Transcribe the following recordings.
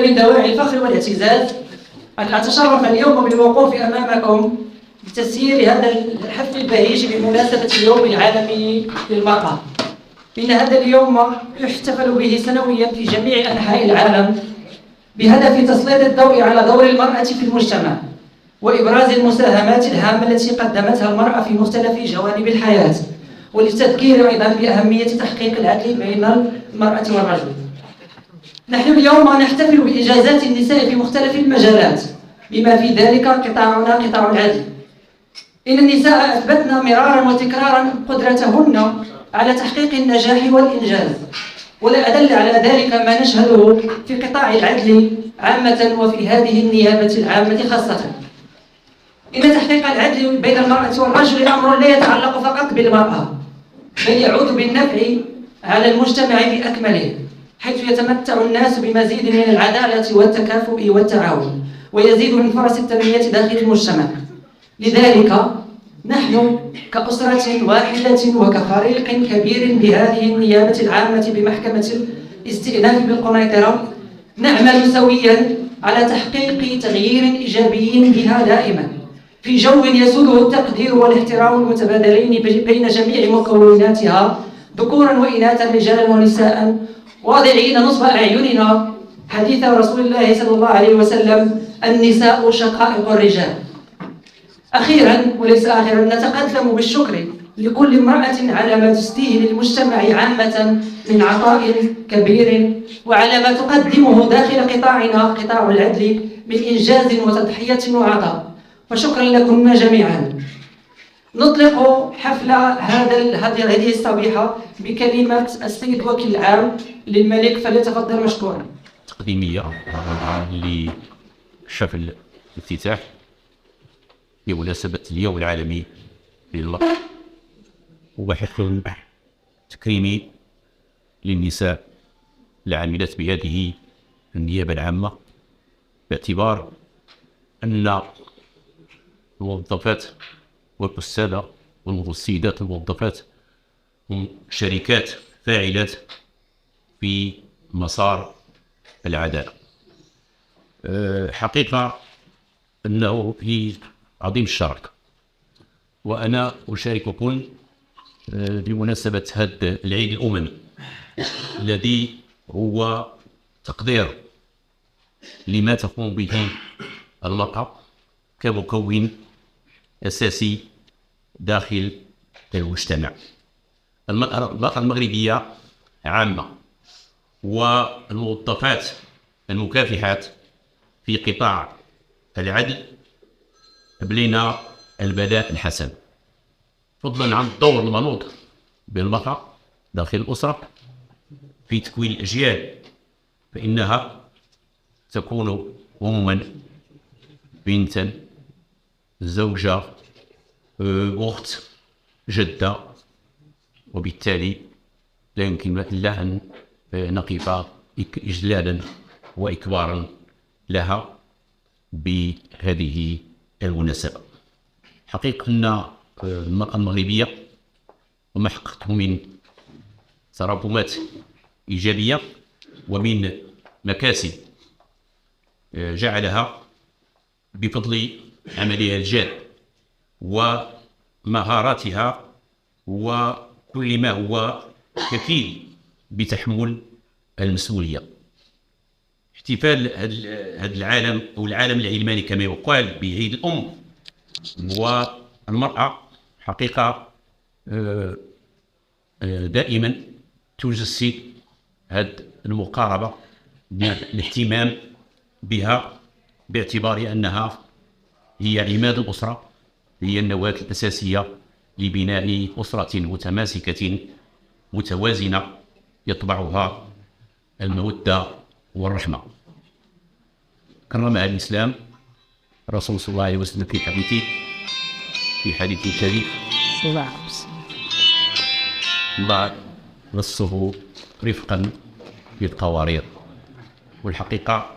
من دواعي الفخر والاعتزاز أن أتشرف اليوم بالوقوف أمامكم لتسيير هذا الحفل البهيج بمناسبة اليوم العالمي للمرأة. إن هذا اليوم يحتفل به سنويا في جميع أنحاء العالم بهدف تسليط الضوء على دور المرأة في المجتمع وإبراز المساهمات الهامة التي قدمتها المرأة في مختلف جوانب الحياة، وللتذكير أيضا بأهمية تحقيق العدل بين المرأة والرجل. نحن اليوم نحتفل بإنجازات النساء في مختلف المجالات، بما في ذلك قطاعنا قطاع العدل. إن النساء أثبتن مرارا وتكرارا قدرتهن على تحقيق النجاح والإنجاز، ولا أدل على ذلك ما نشهده في قطاع العدل عامة وفي هذه النيابة العامة خاصة. إن تحقيق العدل بين المرأة والرجل أمر لا يتعلق فقط بالمرأة، بل يعود بالنفع على المجتمع بأكمله، حيث يتمتع الناس بمزيد من العدالة والتكافؤ والتعاون، ويزيد من فرص التنمية داخل المجتمع. لذلك نحن كأسرة واحدة وكفريق كبير بهذه النيابة العامة بمحكمة الاستئناف بالقنيطرة نعمل سويا على تحقيق تغيير إيجابي بها دائما في جو يسوده التقدير والاحترام المتبادلين بين جميع مكوناتها ذكورا وإناثا رجالا ونساء، واضعين نصب أعيننا حديث رسول الله صلى الله عليه وسلم: النساء شقائق الرجال. أخيرا وليس آخرا، نتقدم بالشكر لكل امرأة على ما تسديه للمجتمع عامة من عطاء كبير، وعلى ما تقدمه داخل قطاعنا قطاع العدل من إنجاز وتضحية وعطاء، فشكرا لكم جميعا. نطلق حفل هذه الصبيحة بكلمة السيد وكيل العام للملك، فليتفضل مشكورا. تقديمية لحفل الافتتاح بمناسبة اليوم العالمي للمرأة، وحفل تكريمي للنساء العاملات بهذه النيابة العامة، باعتبار أن الموظفات والسادة والسيدات الموظفات هم شركات فاعلات في مسار العدالة. حقيقة أنه في عظيم الشرف، وأنا أشارككم بمناسبة هذا العيد الأممي الذي هو تقدير لما تقوم به المرأة كمكون أساسي داخل المجتمع. المرأة المغربية عامة والموظفات المكافحات في قطاع العدل أبلينا البلاء الحسن، فضلا عن الدور المنوط بالمرأة داخل الأسرة في تكوين الأجيال، فإنها تكون أما، بنتا، زوجة، أخت، جدة، وبالتالي لا يمكن إلا أن نقف إجلالا وإكبارا لها بهذه المناسبة. حقيقة أن المرأة المغربية وما حققته من تراكمات إيجابية ومن مكاسب جعلها بفضل عملها الجاد ومهاراتها وكل ما هو كفيل بتحمل المسؤولية. احتفال هذا العالم أو العالم العلماني كما يقال بعيد الأم والمرأة حقيقة دائما تجسد هذه المقاربة، الاهتمام بها باعتبار أنها هي عماد الأسرة، هي النواة الأساسية لبناء أسرة متماسكة متوازنة يطبعها المودة والرحمة. كرمها الإسلام الرسول صلى الله عليه وسلم في حديث شريف الله نصه رفقا بالقوارير. والحقيقة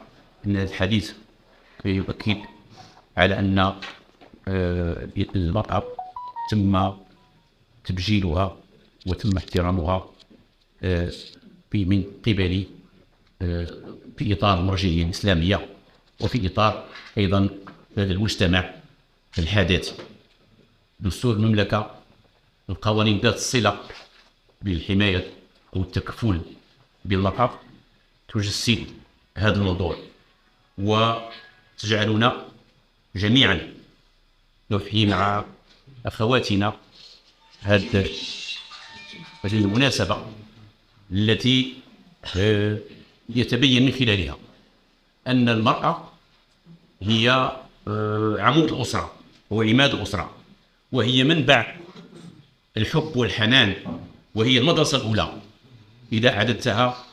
أن الحديث يؤكد على أن المرأة تم تبجيلها وتم احترامها من قبل في إطار المرجعية الإسلامية، وفي إطار أيضا المجتمع الحداثي. دستور المملكة، القوانين ذات الصلة بالحماية أو التكفل باللقب تجسد هذا الموضوع، وتجعلنا جميعا نحيي مع أخواتنا هذه المناسبة التي يتبين من خلالها أن المرأة هي عمود الأسرة وعماد الأسرة، وهي منبع الحب والحنان، وهي المدرسة الأولى. إذا أعددتها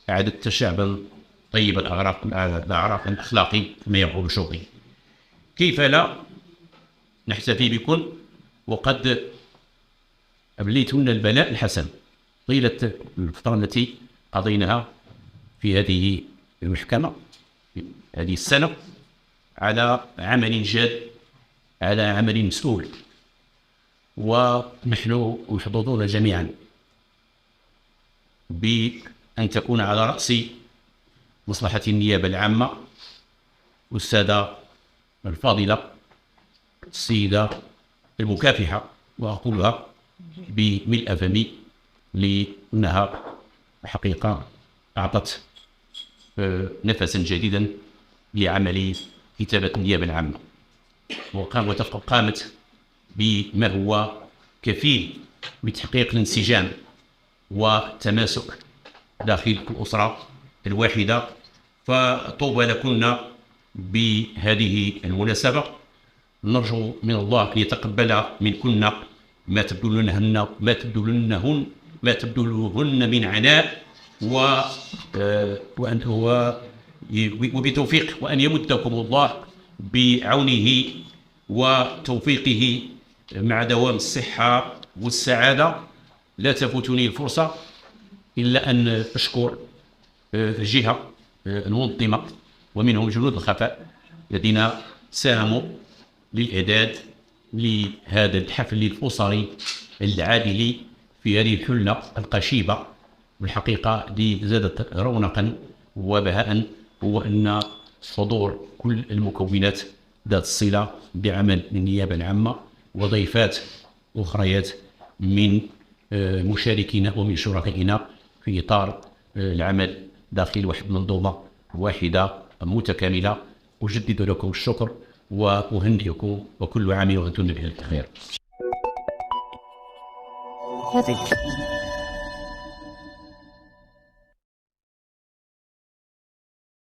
أعددت شعبا طيب الأعراق الأخلاقي كما يقول شوقي. كيف لا نحتفي بكم وقد أبليتن البلاء الحسن طيلة الفترة التي قضيناها في هذه المحكمة في هذه السنة على عمل جاد، على عمل مسؤول، ونحن محظوظون جميعا بأن تكون على رأس مصلحة النيابة العامة السادة الفاضلة السيدة المكافحة، وأقولها بملء فمي لأنها حقيقة أعطت نفسا جديدا لعمل كتابة النيابة العامة، وقامت بما هو كفيل بتحقيق الانسجام والتماسك داخل الأسرة الواحدة. فطوبى لكن بهذه المناسبة. نرجو من الله أن يتقبل منكن ما تبذلونهن من عناء، وبتوفيق، وأن يمدكم الله بعونه وتوفيقه مع دوام الصحة والسعادة. لا تفوتني الفرصة إلا أن أشكر الجهة المنظمة ومنهم جنود الخفاء الذين ساهموا للإعداد لهذا الحفل الأسري العادل في هذه الحلة القشيبة. والحقيقة دي زادت رونقا وبهاء هو أن حضور كل المكونات ذات الصلة بعمل النيابة العامة وضيفات أخريات من مشاركين ومن شركائنا في إطار العمل داخل واحد منظومة واحدة متكاملة. أجدد لكم الشكر وأهنئكم، وكل عام وأنتم بخير.